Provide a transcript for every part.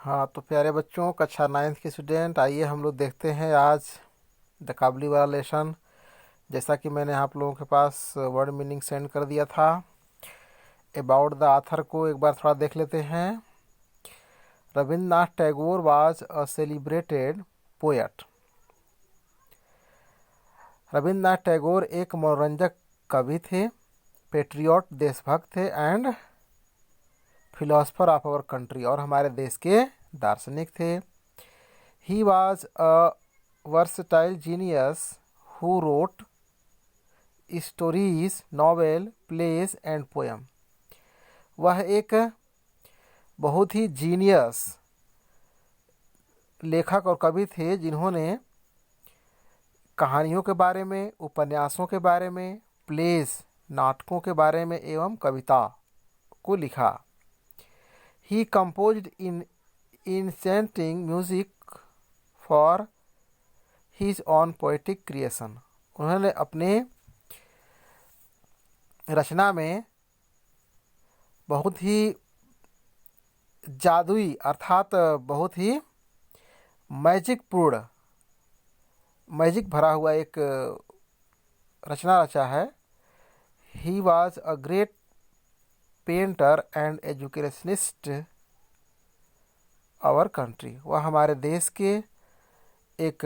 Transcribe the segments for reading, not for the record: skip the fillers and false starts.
हाँ तो प्यारे बच्चों, कक्षा 9th के स्टूडेंट, आइए हम लोग देखते हैं आज द काबली वाला लेसन। जैसा कि मैंने आप लोगों के पास वर्ड मीनिंग सेंड कर दिया था। अबाउट द आथर को एक बार थोड़ा देख लेते हैं। Rabindranath Tagore was a celebrated poet. Rabindranath Tagore एक मनोरंजक कवि थे, पेट्रियट देशभक्त थे, and philosopher of our country और हमारे देश के दार्शनिक थे। He was a versatile genius who wrote stories, novels, plays and poem. वह एक बहुत ही जीनियस लेखक और कवि थे जिन्होंने कहानियों के बारे में, उपन्यासों के बारे में, प्लेस नाटकों के बारे में एवं कविता को लिखा। He composed in enchanting music for his own poetic creation. उन्होंने अपने रचना में बहुत ही जादुई अर्थात बहुत ही मैजिक भरा हुआ एक रचना रचा है। He was a great painter and educationist our country. वह हमारे देश के एक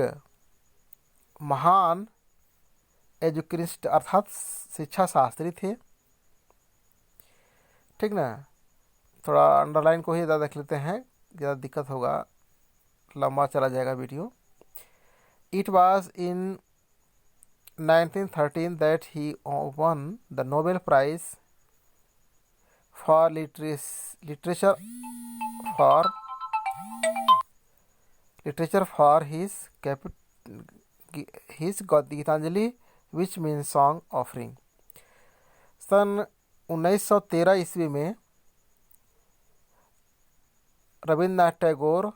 महान एजुकेशनिस्ट अर्थात शिक्षा शास्त्री थे। ठीक ना, थोड़ा अंडरलाइन को ही ज़्यादा देख लेते हैं, ज़्यादा दिक्कत होगा, लंबा चला जाएगा video. It was in 1913 that he won the Nobel prize for literature for his Gitanjali which mean song offering. सन 1913 ईस्वी में रविंद्रनाथ टैगोर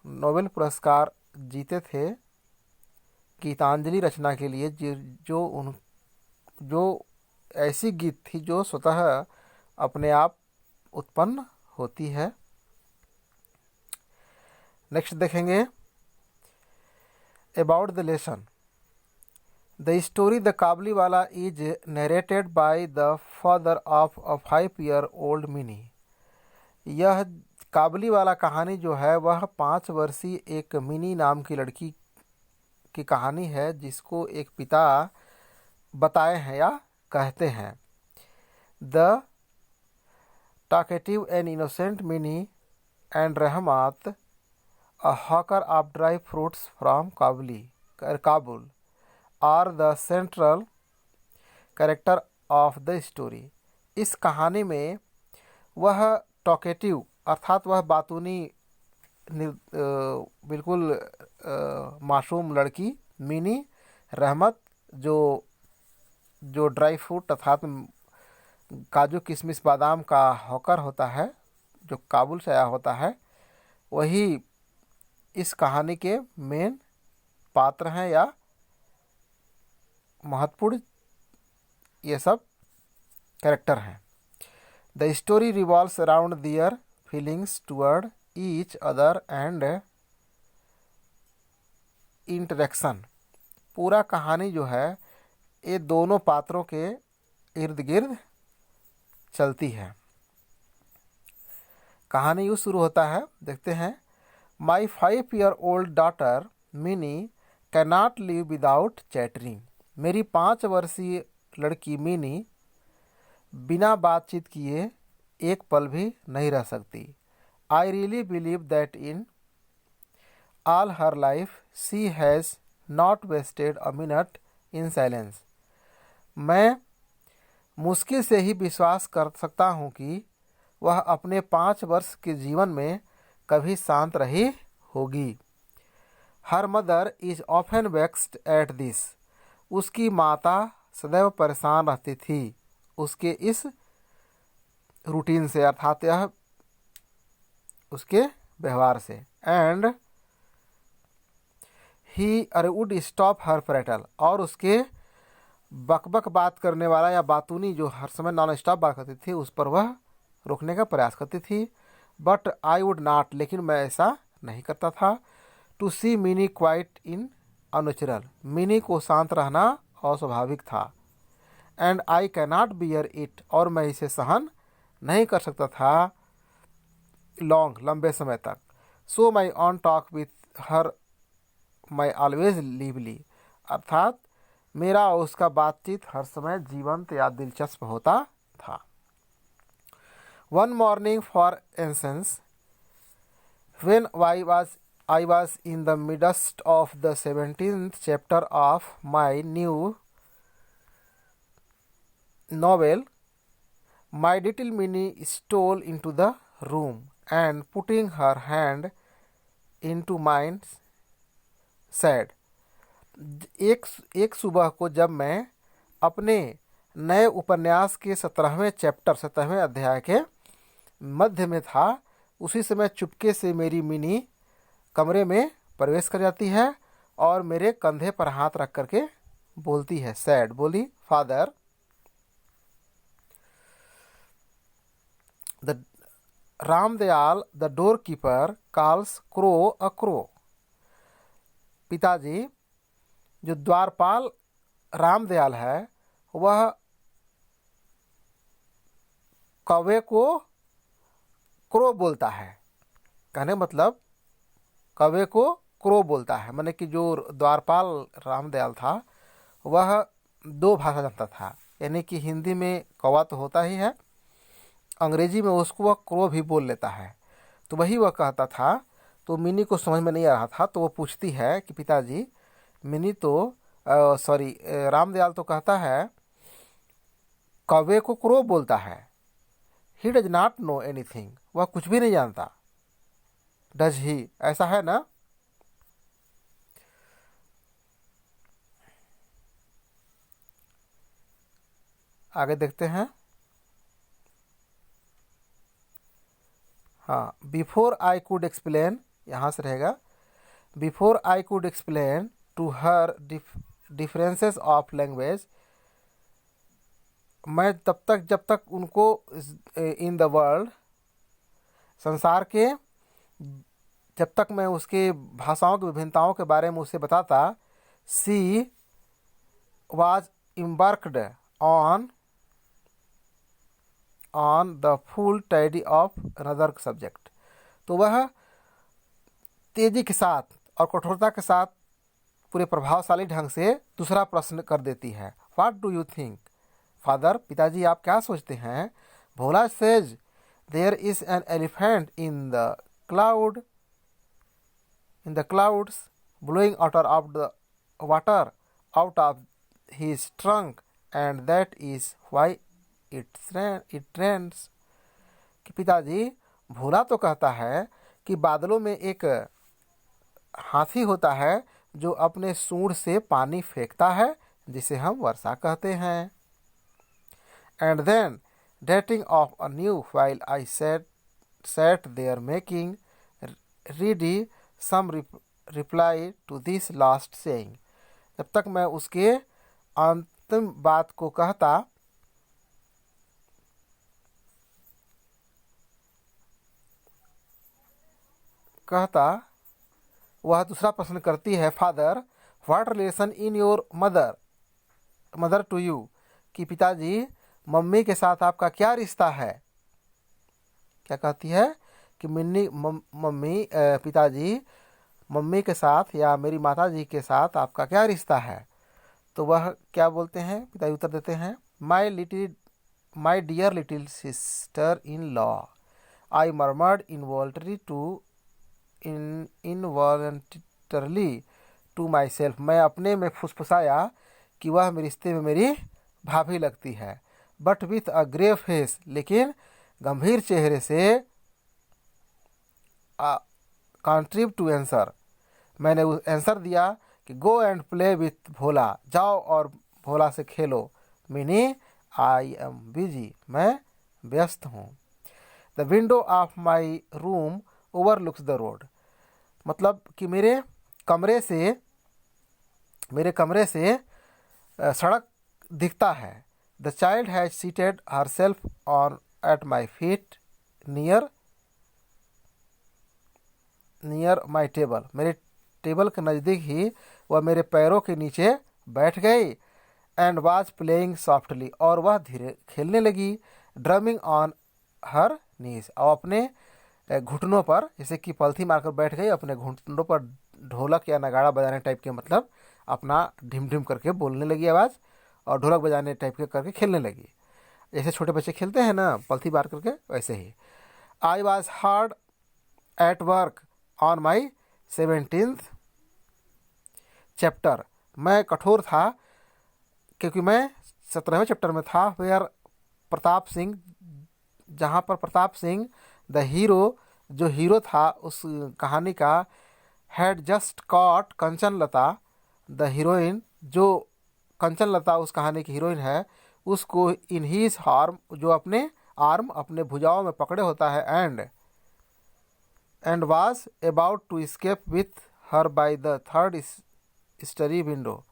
नोबेल पुरस्कार जीते थे गीतांजलि रचना के लिए, जो ऐसी गीत थी जो स्वतः अपने आप उत्पन्न होती है। नेक्स्ट देखेंगे about the lesson. The story the Kabuliwala is narrated by the father of a 5-year-old Mini. यह काबली वाला कहानी जो है वह 5 वर्षीय एक मिनी नाम की लड़की की कहानी है, जिसको एक पिता बताए हैं या कहते हैं। The talkative and innocent Mini and Rahmat, a hawker of dry fruits from Kabul are the central character of the story. इस कहानी में वह टॉकेटिव अर्थात वह बातूनी बिल्कुल मासूम लड़की मिनी, रहमत जो ड्राई फ्रूट अर्थात काजू किशमिश बादाम का हॉकर होता है, जो काबुल से आया होता है, वही इस कहानी के मेन पात्र हैं या महत्वपूर्ण ये सब कैरेक्टर हैं। The story revolves around their feelings toward each other and interaction. पूरा कहानी जो है ये दोनों पात्रों के इर्द गिर्द चलती है। कहानी यूँ शुरू होता है, देखते हैं। माई 5-year-old daughter mini can not live without chattering. मेरी 5 वर्षीय लड़की मिनी बिना बातचीत किए एक पल भी नहीं रह सकती। I really believe that in all her life she has not wasted a minute in silence. मैं मुश्किल से ही विश्वास कर सकता हूँ कि वह अपने 5 वर्ष के जीवन में कभी शांत रही होगी। Her mother is often vexed at this. उसकी माता सदैव परेशान रहती थी उसके इस रूटीन से अर्थात यह उसके व्यवहार से। And he would stop her petrol, और उसके बकबक बात करने वाला या बातूनी जो हर समय नॉन स्टॉप बात करती थी उस पर वह रोकने का प्रयास करती थी। बट आई वुड नॉट, लेकिन मैं ऐसा नहीं करता था। To see Mini quite in unnatural, Mini को शांत रहना अस्वाभाविक था। And I can not bear it, और मैं इसे सहन नहीं कर सकता था लॉन्ग, लंबे समय तक। So my own talk with her my always lively, अर्थात मेरा और उसका बातचीत हर समय जीवंत या दिलचस्प होता था। One morning for instance, when I was in the midst of the 17th chapter of my new novel, my little Minnie stole into the room and putting her hand into mine said, एक सुबह को जब मैं अपने नए उपन्यास के 17वें अध्याय के मध्य में था, उसी समय चुपके से मेरी मिनी कमरे में प्रवेश कर जाती है और मेरे कंधे पर हाथ रख करके बोलती है, सैड बोली, father the Ramdayal the door keeper calls crow a crow, पिताजी जो द्वारपाल रामदयाल है वह कौवे को क्रो बोलता है। कहने मतलब कौवे को क्रो बोलता है, माने कि जो द्वारपाल रामदयाल था वह दो भाषा जानता था, यानी कि हिंदी में कौवा तो होता ही है, अंग्रेजी में उसको वह क्रो भी बोल लेता है। तो वही वह कहता था। तो मिनी को समझ में नहीं आ रहा था, तो वो पूछती है कि पिताजी मिनी तो रामदयाल तो कहता है कौवे को क्रो बोलता है। He does not know anything, वह कुछ भी नहीं जानता। डज ही, ऐसा है ना? आगे देखते हैं। हाँ, बिफोर आई कुड एक्सप्लेन, यहाँ से रहेगा, before I could explain to her differences of language, मैं जब तक उनको इन द वर्ल्ड, संसार के, जब तक मैं उसके भाषाओं की विभिन्नताओं के बारे में उसे बताता, she was embarked on the full tide of another subject, तो वह तेजी के साथ और कठोरता के साथ पूरे प्रभावशाली ढंग से दूसरा प्रश्न कर देती है। What do you think father, पिताजी आप क्या सोचते हैं? Bhola says there is an elephant in the clouds blowing water out of his trunk and that is why it rains, कि पिताजी भोला तो कहता है कि बादलों में एक हाथी होता है जो अपने सूंड से पानी फेंकता है, जिसे हम वर्षा कहते हैं। And then dating of a new while I sat there making ready some reply to this last saying, जब तक मैं उसके अंतिम बात को कहता वह दूसरा प्रश्न करती है, father what relation in your mother to you, कि पिताजी मम्मी के साथ आपका क्या रिश्ता है? क्या कहती है कि पिताजी मम्मी के साथ या मेरी माता जी के साथ आपका क्या रिश्ता है? तो वह क्या बोलते हैं? पिताजी उत्तर देते हैं, my dear little sister in law, I murmured involuntarily to my self, मैं अपने में फुसफुसाया कि वह मेरे रिश्ते में मेरी भाभी लगती है। But with a grave face, लेकिन गंभीर चेहरे से कॉन्ट्रीव टू आंसर, मैंने आंसर दिया कि go and play with Bhola, जाओ और भोला से खेलो। मीनी आई एम बिजी, मैं व्यस्त हूँ। The window of my room overlooks the road, मतलब कि मेरे कमरे से सड़क दिखता है। The child has seated her self on at my feet near near my table, मेरे टेबल के नज़दीक ही वह मेरे पैरों के नीचे बैठ गई। एंड वाज प्लेइंग सॉफ्टली, और वह धीरे खेलने लगी। ड्रमिंग ऑन हर नीज, और अपने घुटनों पर, जैसे कि पलथी मारकर बैठ गई, अपने घुटनों पर ढोलक या नगाड़ा बजाने टाइप के, मतलब अपना ढिम ढिम करके बोलने लगी आवाज़, और ढोलक बजाने टाइप के करके खेलने लगी, जैसे छोटे बच्चे खेलते हैं ना पलथी मार करके, वैसे ही। I was hard at work on my 17th chapter, मैं कठोर था क्योंकि मैं 17वें चैप्टर में था। वेयर प्रताप सिंह, जहाँ पर प्रताप सिंह द हीरो, जो हीरो था उस कहानी का, had just cot Kanchan Lata the heroine, जो कंचन लता उस कहानी की हीरोइन है, उसको इन हीज आर्म, जो अपने आर्म, अपने भुजाओं में पकड़े होता है। And was about to escape with her by the third study window,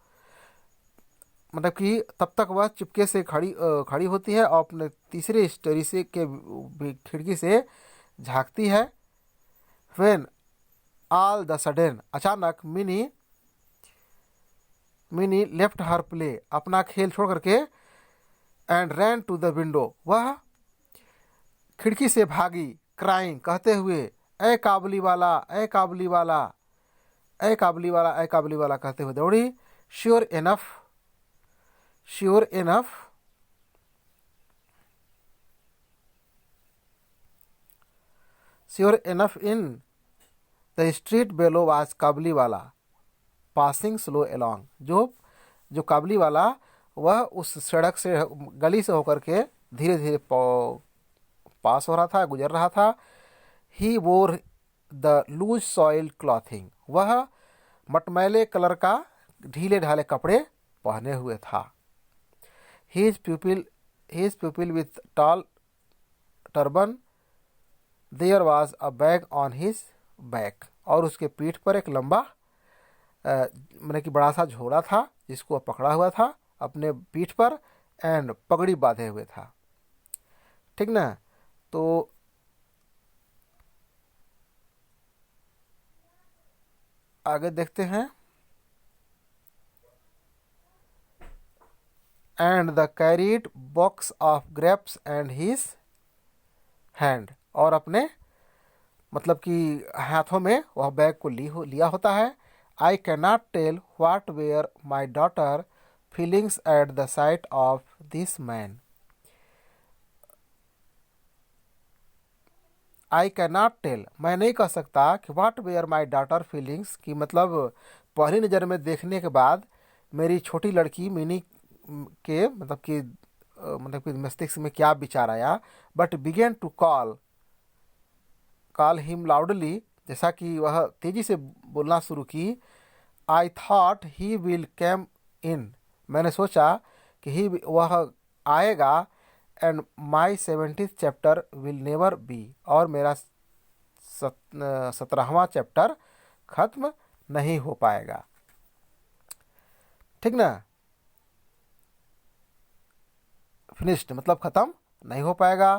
मतलब कि तब तक वह चुपके से खड़ी होती है और अपने तीसरे स्टडी से के खिड़की से झांकती है। व्हेन ऑल द सडन, अचानक मिनी लेफ्ट हर प्ले, अपना खेल छोड़ करके, and ran to the window, वह खिड़की से भागी, क्राइंग, कहते हुए, ए काबुली वाला, ए काबुली वाला, ए काबुली वाला, ए काबुली वाला कहते हुए दौड़ी। Sure enough in the street below was Kabuliwala passing slow along, जो काबुली वाला वह उस सड़क से, गली से होकर के धीरे धीरे पास हो रहा था, गुजर रहा था। ही वोर द लूज सॉइल्ड क्लॉथिंग, वह मटमैले कलर का ढीले ढाले कपड़े पहने हुए था। His pupil with tall turban, there was a bag on his back, और उसके पीठ पर एक लंबा मतलब कि बड़ा सा झोला था जिसको वह पकड़ा हुआ था अपने पीठ पर, एंड पगड़ी बांधे हुए था। ठीक ना, तो आगे देखते हैं। And the carried box of grapes and his hand, और अपने मतलब कि हाथों में वह बैग को लिया होता है। I can not tell what were my daughter feelings at the sight of this man. I can not tell, मैं नहीं कह सकता कि what were my daughter feelings, की मतलब पहली नज़र में देखने के बाद मेरी छोटी लड़की मिनी के मतलब कि मस्तिष्क में क्या विचार आया। But began to call him loudly, जैसा कि वह तेजी से बोलना शुरू की। I thought he will come in, मैंने सोचा कि वह आएगा। And my 70th chapter will never be, और मेरा 17वां चैप्टर खत्म नहीं हो पाएगा। ठीक ना, फिनिश्ड मतलब ख़त्म नहीं हो पाएगा।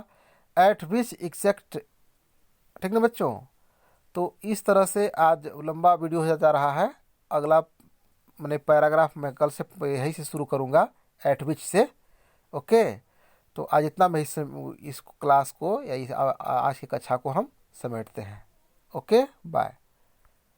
एट विच एग्जैक्ट, ठीक ना बच्चों। तो इस तरह से आज लंबा वीडियो हो जा रहा है। अगला मैंने पैराग्राफ मैं कल से यही से शुरू करूँगा, एट विच से। ओके, तो आज इतना में इस क्लास को या आज की कक्षा को हम समेटते हैं। Okay, bye.